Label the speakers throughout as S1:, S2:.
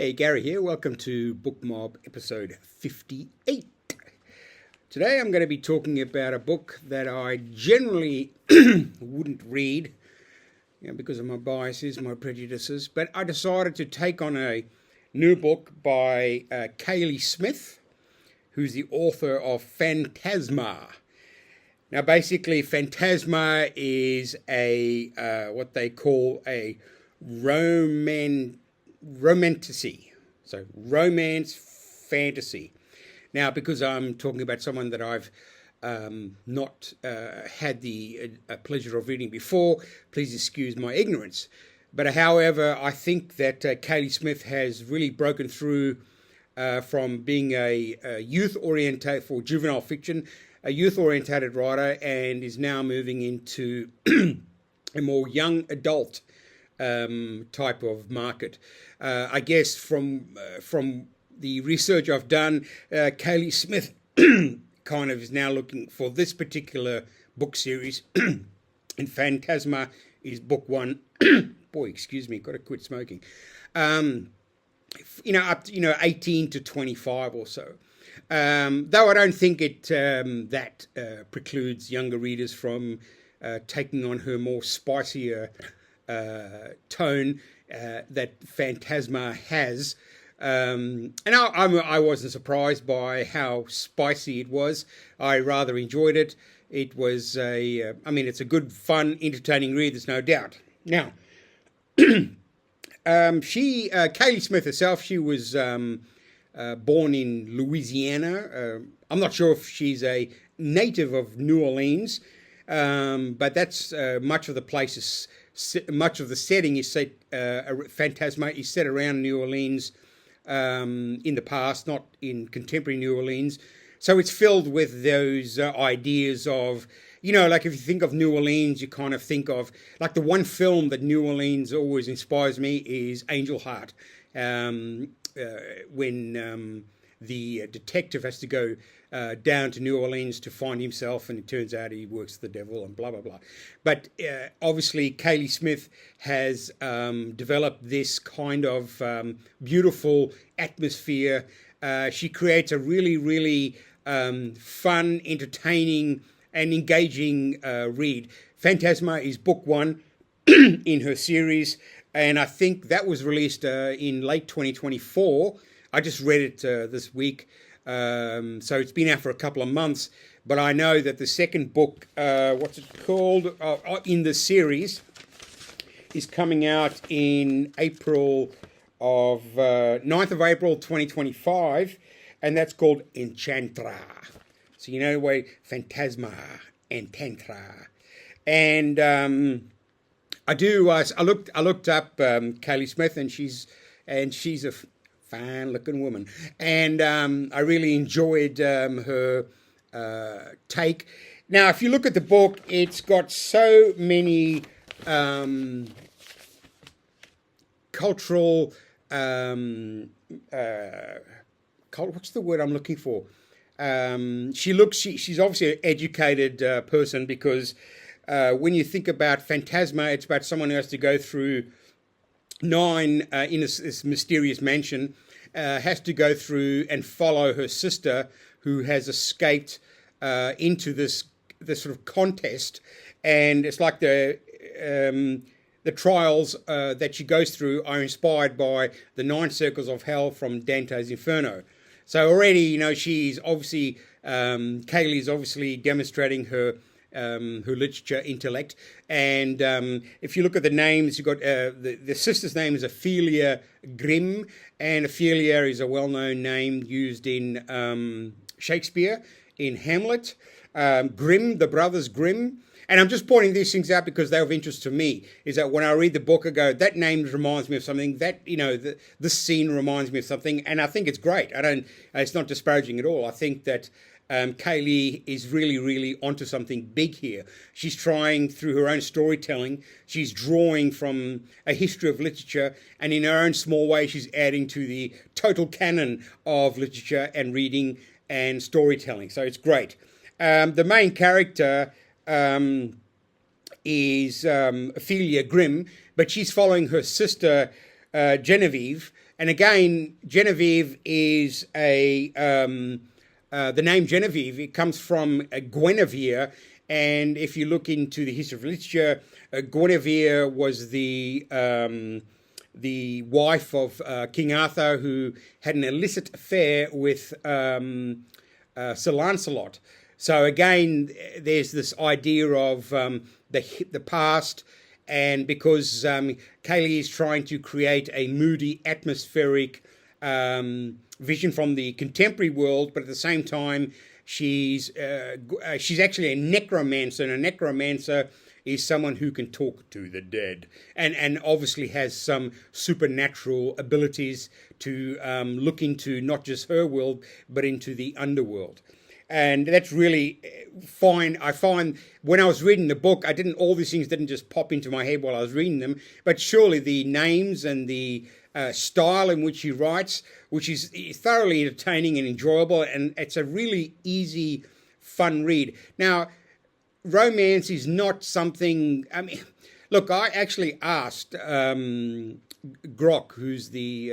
S1: Hey, Gary here. Welcome to BookMob episode 58. Today I'm going to be talking about a book that I generally wouldn't read, because of my biases, my prejudices, but I decided to take on a new book by Kaylie Smith, who's the author of PHANTASMA. Now, basically, PHANTASMA is a what they call a romantasy. So romance fantasy. Now, because I'm talking about someone that I've not had the pleasure of reading before, please excuse my ignorance. But however, I think that Kaylie Smith has really broken through from being a youth-oriented, for juvenile fiction, a youth-orientated writer, and is now moving into a more young adult type of market. I guess from the research I've done, Kaylie Smith kind of is now looking for this particular book series, and PHANTASMA is book one. Boy, excuse me, got to quit smoking. Up to 18 to 25 or so. Though I don't think it that precludes younger readers from taking on her more spicier tone that PHANTASMA has. And I wasn't surprised by how spicy it was. I rather enjoyed it. It was it's a good, fun, entertaining read, there's no doubt. Now, Kaylie Smith herself, she was born in Louisiana. I'm not sure if she's a native of New Orleans, but that's much of the places. Much of the setting is set. PHANTASMA is set around New Orleans in the past, not in contemporary New Orleans. So it's filled with those ideas of, like if you think of New Orleans, you kind of think of, like, the one film that New Orleans always inspires me is Angel Heart, when the detective has to go down to New Orleans to find himself, and it turns out he works for the devil and blah, blah, blah. But obviously, Kaylie Smith has developed this kind of beautiful atmosphere. She creates a really, really fun, entertaining, and engaging read. PHANTASMA is book one in her series, and I think that was released in late 2024. I just read it this week, so it's been out for a couple of months. But I know that the second book, what's it called, in the series, is coming out in April of 9th of April 2025, and that's called Enchantra. So the way PHANTASMA, Enchantra, and I looked up Kaylie Smith, and she's a fine-looking woman, and I really enjoyed her take. Now, if you look at the book, it's got so many cultural, what's the word I'm looking for? She's obviously an educated person, because when you think about PHANTASMA, it's about someone who has to go through in this mysterious mansion, has to go through and follow her sister, who has escaped into this sort of contest, and it's like the trials that she goes through are inspired by the 9 circles of hell from Dante's Inferno. So already, she's obviously Kaylie's obviously demonstrating her literature intellect. And if you look at the names, you've got the sister's name is Ophelia Grimm, and Ophelia is a well-known name used in Shakespeare, in Hamlet. Grimm, the brothers Grimm. And I'm just pointing these things out because they're of interest to me, is that when I read the book, I go, that name reminds me of something, that, this scene reminds me of something, and I think it's great. It's not disparaging at all. I think that Kaylie is really, really onto something big here. She's trying, through her own storytelling, she's drawing from a history of literature, and in her own small way, she's adding to the total canon of literature and reading and storytelling. So it's great. The main character is Ophelia Grimm, but she's following her sister Genevieve, And again, Genevieve is the name Genevieve, it comes from Guinevere. And if you look into the history of literature, Guinevere was the wife of King Arthur, who had an illicit affair with Sir Lancelot. So again, there's this idea of the past, and because Kaylie is trying to create a moody, atmospheric vision from the contemporary world, but at the same time, she's actually a necromancer, and a necromancer is someone who can talk to the dead, and obviously has some supernatural abilities to look into not just her world, but into the underworld. And that's really fine. I find when I was reading the book, all these things didn't just pop into my head while I was reading them, but surely the names and the style in which he writes, which is thoroughly entertaining and enjoyable, and it's a really easy, fun read. Now, romance is not something, I mean, look, I actually asked Grok, who's the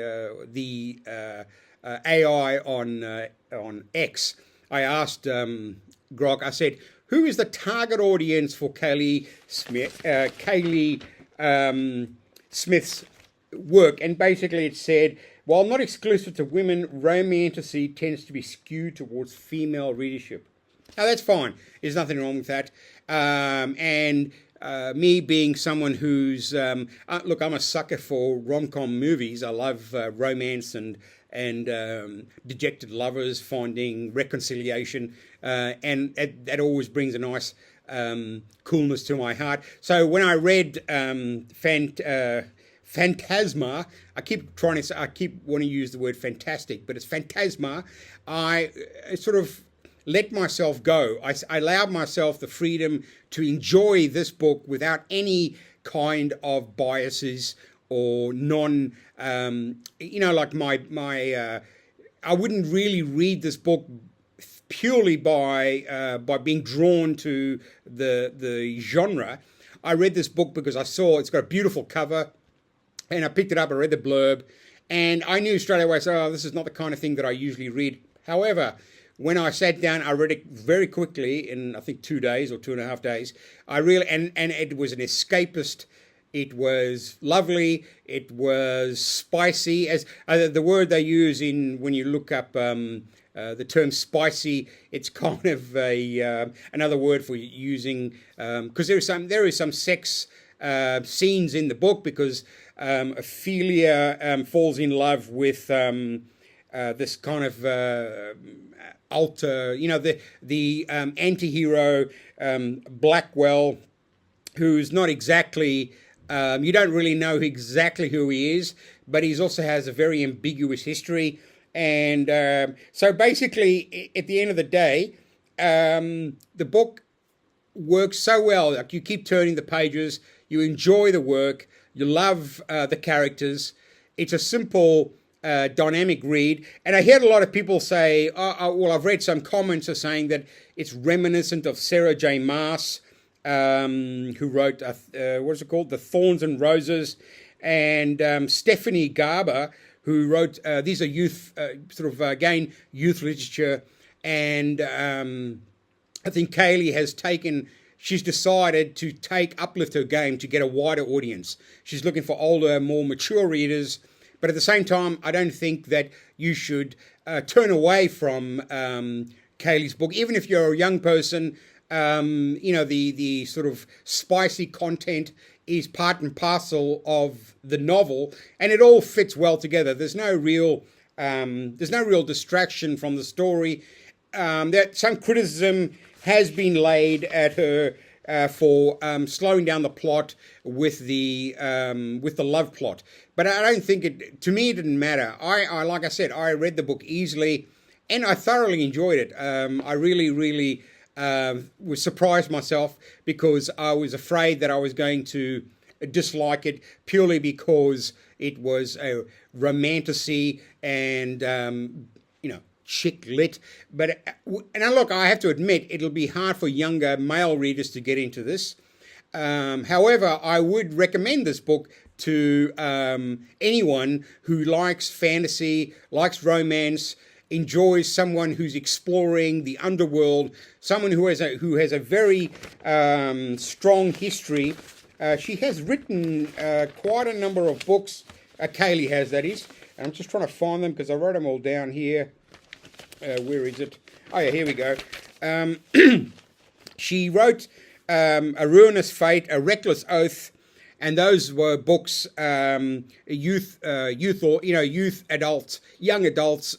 S1: AI on X, I asked Grok, I said, who is the target audience for Kaylie Smith's work? And basically it said, while not exclusive to women, Romantasy tends to be skewed towards female readership. Now that's fine. There's nothing wrong with that. Me being someone who's look, I'm a sucker for rom-com movies. I love romance and dejected lovers finding reconciliation, and that always brings a nice coolness to my heart. So when I read Phantasma, I keep wanting to use the word fantastic, but it's Phantasma. I sort of let myself go. I allowed myself the freedom to enjoy this book without any kind of biases or like my I wouldn't really read this book purely by being drawn to the genre. I read this book because I saw it's got a beautiful cover, and I picked it up, I read the blurb, and I knew straight away, so this is not the kind of thing that I usually read. However, when I sat down, I read it very quickly in, I think, 2 days or 2.5 days. And it was an escapist. It was lovely. It was spicy. As the word they use when you look up the term spicy, it's kind of another word for using, because there is some sex scenes in the book, because Ophelia falls in love with this kind of alter, the anti-hero Blackwell, who's not exactly, you don't really know exactly who he is, but he also has a very ambiguous history. And so basically, at the end of the day, the book works so well. Like, you keep turning the pages, you enjoy the work, you love the characters. It's a simple, dynamic read. And I heard a lot of people say, well, I've read some comments are saying that it's reminiscent of Sarah J. Maas, who wrote, what's it called? The Thorns and Roses, and Stephanie Garber, who wrote, these are youth, again, youth literature. And I think Kaylie she's decided to uplift her game to get a wider audience. She's looking for older, more mature readers. But at the same time, I don't think that you should turn away from Kaylie's book. Even if you're a young person, the sort of spicy content is part and parcel of the novel, and it all fits well together. There's no real distraction from the story. That some criticism has been laid at her for slowing down the plot with the love plot, but I don't think to me it didn't matter. I like I said, I read the book easily, and I thoroughly enjoyed it. I really was surprised myself, because I was afraid that I was going to dislike it purely because it was a romantasy and chick lit. But look, I have to admit, it'll be hard for younger male readers to get into this. However, I would recommend this book to anyone who likes fantasy, likes romance, enjoys someone who's exploring the underworld, someone who has a very strong history. She has written quite a number of books. Kaylie has, that is. I'm just trying to find them because I wrote them all down here. Where is it? Oh yeah, here we go. She wrote A Ruinous Fate, A Reckless Oath, and those were books, youth adults, young adults,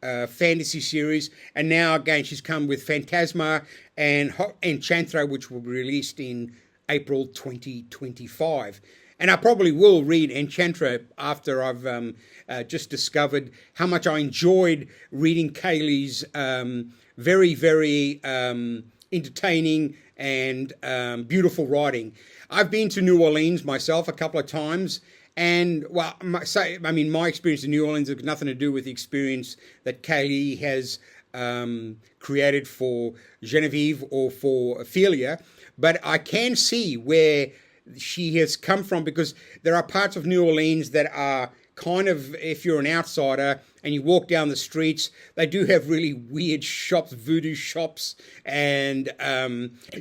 S1: fantasy series. And now again, she's come with Phantasma and Enchantra, which will be released in April 2025. And I probably will read Enchantra after I've just discovered how much I enjoyed reading Kaylie's very, very entertaining and beautiful writing. I've been to New Orleans myself a couple of times, and well, my experience in New Orleans has nothing to do with the experience that Kaylie has created for Genevieve or for Ophelia, but I can see where she has come from, because there are parts of New Orleans that are kind of, if you're an outsider and you walk down the streets, they do have really weird shops, voodoo shops, and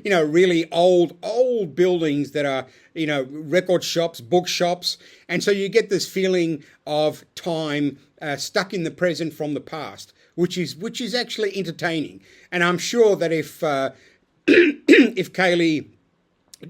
S1: really old buildings that are, record shops, bookshops, and so you get this feeling of time stuck in the present from the past, which is actually entertaining. And I'm sure that if if Kaylie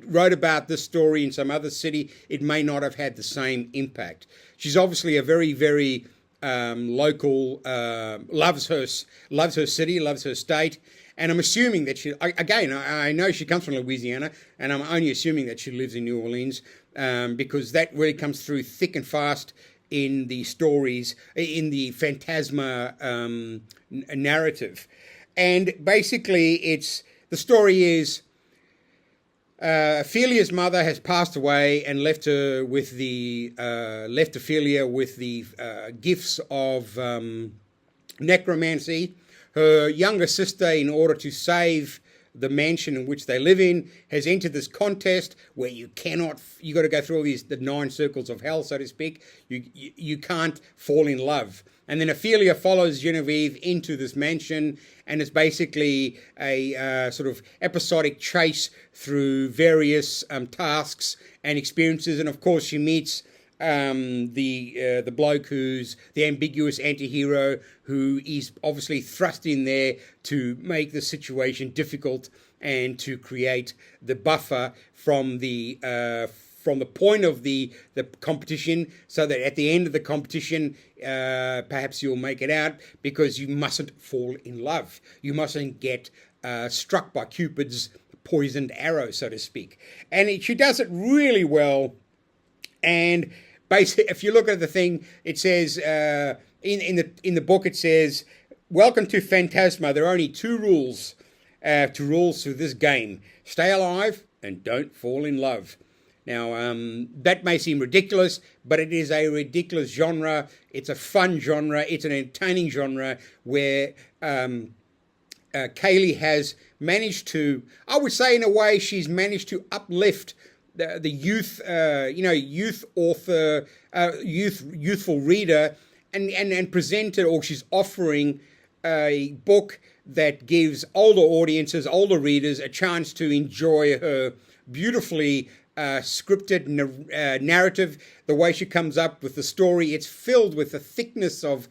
S1: wrote about this story in some other city, it may not have had the same impact. She's obviously a very, very local, loves her city, loves her state, and I'm assuming that I know she comes from Louisiana, and I'm only assuming that she lives in New Orleans, because that really comes through thick and fast in the stories, in the Phantasma narrative. And basically, the story is, Ophelia's mother has passed away and left Ophelia with the gifts of necromancy. Her younger sister, in order to save the mansion in which they live in, has entered this contest where you got to go through all the 9 circles of hell, so to speak. You can't fall in love. And then Ophelia follows Genevieve into this mansion, and it's basically a sort of episodic chase through various tasks and experiences. And of course, she meets the bloke who's the ambiguous anti-hero, who is obviously thrust in there to make the situation difficult and to create the buffer from the point of the competition, so that at the end of the competition, perhaps you'll make it out, because you mustn't fall in love. You mustn't get struck by Cupid's poisoned arrow, so to speak. And she does it really well. And basically, if you look at the thing, it says in the book, it says, "Welcome to Phantasma. There are only 2 rules to this game: stay alive and don't fall in love." Now, that may seem ridiculous, but it is a ridiculous genre. It's a fun genre. It's an entertaining genre where Kaylie has managed to, I would say in a way, she's managed to uplift the youth, youth author, youthful reader, and present it, or she's offering a book that gives older audiences, older readers, a chance to enjoy her beautifully scripted narrative. The way she comes up with the story, it's filled with the thickness of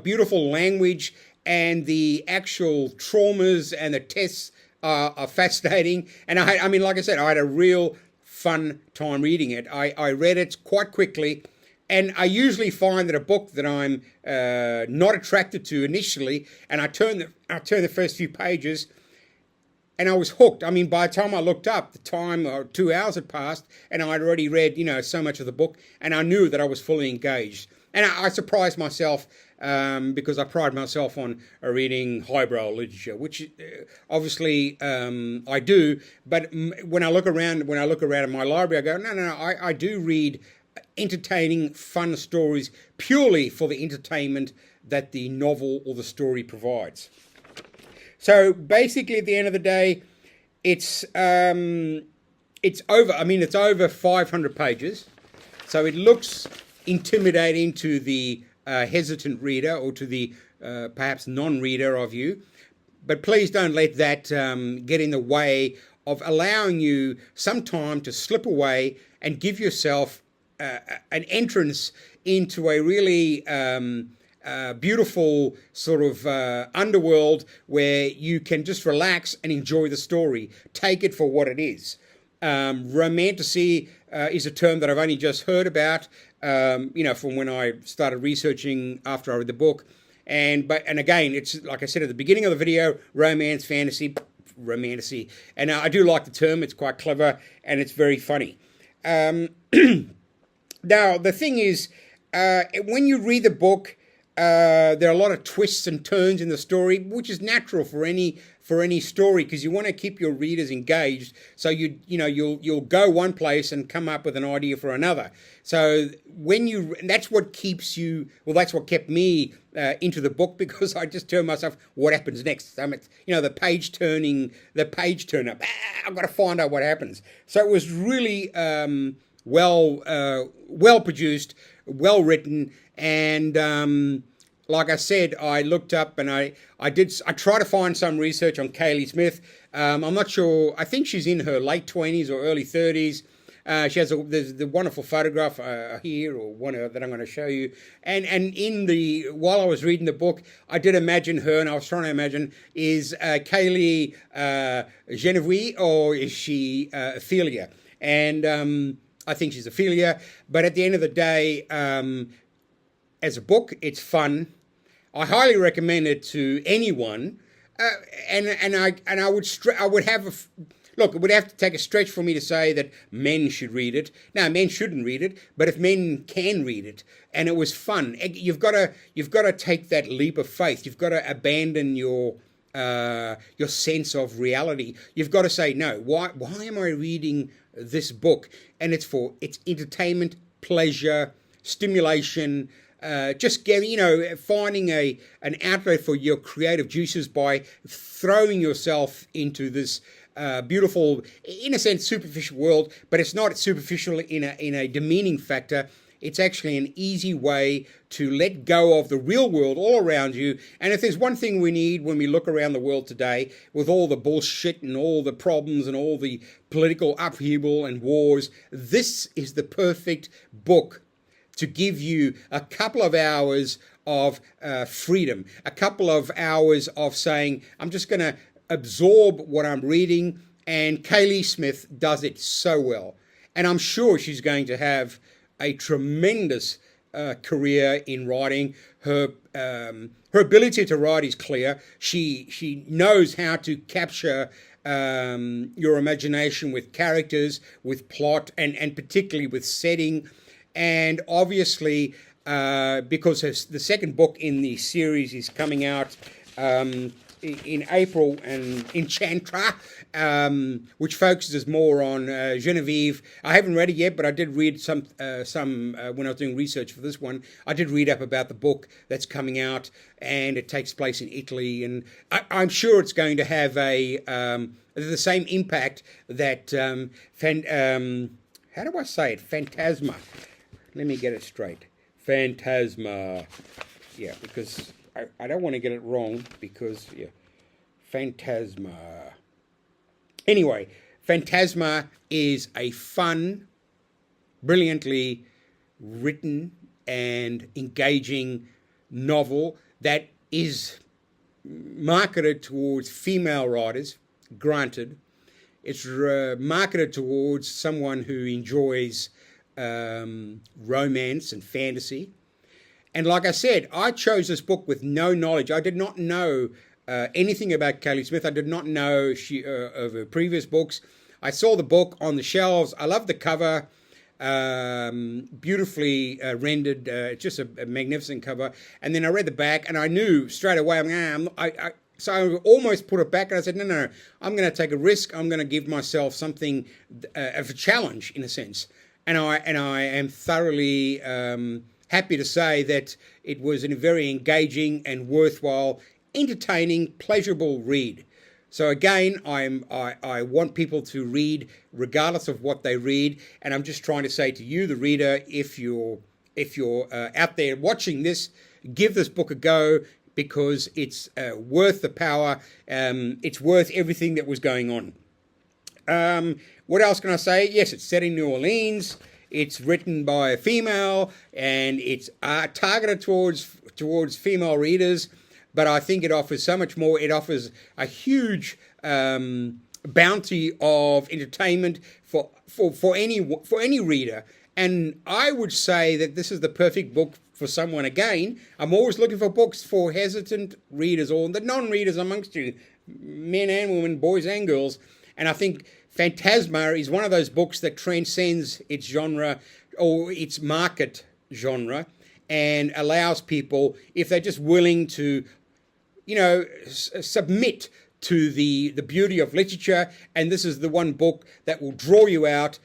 S1: beautiful language, and the actual traumas and the tests are fascinating. And I mean, like I said, I had a real fun time reading it. I read it quite quickly, and I usually find that a book that I'm not attracted to initially, and I turn the first few pages, and I was hooked. I mean, by the time I looked up, the time, 2 hours had passed, and I'd already read, so much of the book, and I knew that I was fully engaged. And I surprised myself, because I pride myself on reading highbrow literature, which obviously I do. But when I look around in my library, I go, no, I do read entertaining, fun stories purely for the entertainment that the novel or the story provides. So basically, at the end of the day, it's it's over. I mean, it's over 500 pages, so it looks intimidating to the hesitant reader or to the perhaps non-reader of you. But please don't let that get in the way of allowing you some time to slip away and give yourself an entrance into a really beautiful sort of underworld where you can just relax and enjoy the story. Take it for what it is. Romantasy is a term that I've only just heard about, from when I started researching after I read the book. And again, it's like I said at the beginning of the video, romance, fantasy, romantasy. And I do like the term. It's quite clever and it's very funny. Now, the thing is, when you read the book, there are a lot of twists and turns in the story, which is natural for any story, because you want to keep your readers engaged. So you'll go one place and come up with an idea for another. So that's what keeps you. Well, that's what kept me into the book, because I just tell myself, what happens next? The page turner. I've got to find out what happens. So it was really well produced, well written, and like I said, I looked up and I tried to find some research on Kaylie Smith. I'm not sure. I think she's in her late 20s or early 30s. She has there's the wonderful photograph here, or one that I'm going to show you. And while I was reading the book, I did imagine her, and I was trying to imagine, is Kaylie Genevieve, or is she Ophelia? And I think she's Ophelia. But at the end of the day, as a book, it's fun. I highly recommend it to anyone, and I would have look. It would have to take a stretch for me to say that men should read it. No, men shouldn't read it, but if men can read it, and it was fun, you've got to take that leap of faith. You've got to abandon your sense of reality. You've got to say, no. Why am I reading this book? And it's entertainment, pleasure, stimulation. Just finding an outlet for your creative juices by throwing yourself into this beautiful, in a sense, superficial world. But it's not superficial in a demeaning factor. It's actually an easy way to let go of the real world all around you. And if there's one thing we need when we look around the world today, with all the bullshit and all the problems and all the political upheaval and wars, this is the perfect book to give you a couple of hours of freedom, a couple of hours of saying, I'm just going to absorb what I'm reading. And Kaylie Smith does it so well. And I'm sure she's going to have a tremendous career in writing. Her ability to write is clear. She knows how to capture your imagination with characters, with plot, and particularly with setting. And obviously, because the second book in the series is coming out in April, and Enchantra, which focuses more on Genevieve. I haven't read it yet, but I did read some when I was doing research for this one. I did read up about the book that's coming out, and it takes place in Italy, and I'm sure it's going to have the same impact that how do I say it? Phantasma. Let me get it straight. Phantasma. Yeah, because I don't want to get it wrong, because, yeah. Phantasma. Anyway, Phantasma is a fun, brilliantly written and engaging novel that is marketed towards female writers, granted. It's marketed towards someone who enjoys romance and fantasy. And like I said, I chose this book with no knowledge. I did not know anything about Kaylie Smith. I did not know of her previous books. I saw the book on the shelves. I love the cover. Beautifully rendered. It's just a magnificent cover. And then I read the back, and I knew straight away, so I almost put it back, and I said, no, I'm going to take a risk. I'm going to give myself something of a challenge, in a sense. And I am thoroughly happy to say that it was a very engaging and worthwhile, entertaining, pleasurable read. So again, I want people to read regardless of what they read, and I'm just trying to say to you, the reader, if you're out there watching this, give this book a go, because it's worth the power. It's worth everything that was going on. What else can I say? Yes, it's set in New Orleans. It's written by a female, and it's targeted towards female readers. But I think it offers so much more. It offers a huge bounty of entertainment for any reader. And I would say that this is the perfect book for someone. Again, I'm always looking for books for hesitant readers, or the non-readers amongst you, men and women, boys and girls. And I think Phantasma is one of those books that transcends its genre or its market genre, and allows people, if they're just willing to, submit to the beauty of literature, and this is the one book that will draw you out,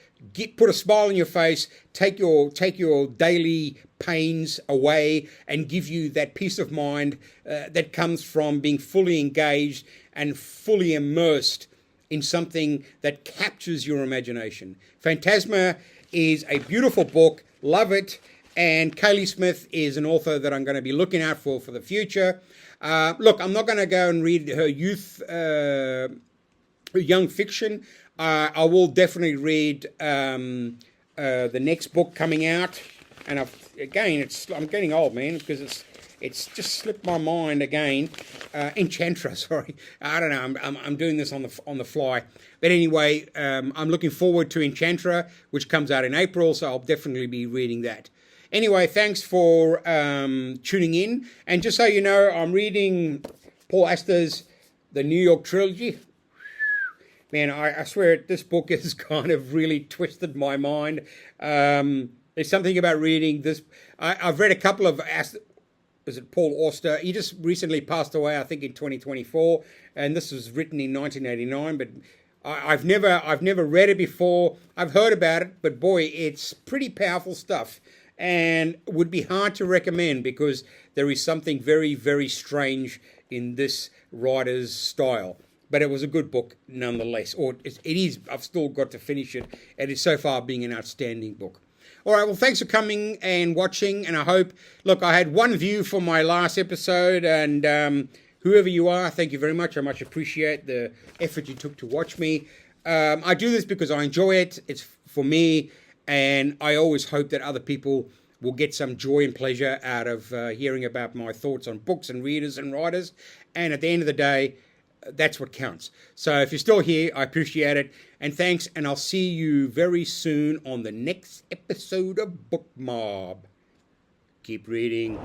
S1: put a smile on your face, take your daily pains away, and give you that peace of mind that comes from being fully engaged and fully immersed in something that captures your imagination. Phantasma is a beautiful book. Love it. And Kaylie Smith is an author that I'm going to be looking out for the future. Look, I'm not going to go and read her young fiction. I will definitely read the next book coming out. And I'm getting old, man, because it's just slipped my mind again. Enchantra, sorry. I don't know. I'm doing this on the fly. But anyway, I'm looking forward to Enchantra, which comes out in April, so I'll definitely be reading that. Anyway, thanks for tuning in. And just so you know, I'm reading Paul Auster's The New York Trilogy. Man, I swear this book has kind of really twisted my mind. There's something about reading this. I've read a couple of is it Paul Auster? He just recently passed away, I think, in 2024, and this was written in 1989. But I've never read it before. I've heard about it, but boy, it's pretty powerful stuff, and would be hard to recommend, because there is something very, very strange in this writer's style. But it was a good book nonetheless, or it is. I've still got to finish it. It is so far being an outstanding book. All right, well, thanks for coming and watching, and I hope, look, I had one view for my last episode, and whoever you are, thank you very much. I much appreciate the effort you took to watch me. I do this because I enjoy it. It's for me, and I always hope that other people will get some joy and pleasure out of hearing about my thoughts on books and readers and writers, and at the end of the day, that's what counts. So if you're still here, I appreciate it. And thanks, and I'll see you very soon on the next episode of BookMob. Keep reading.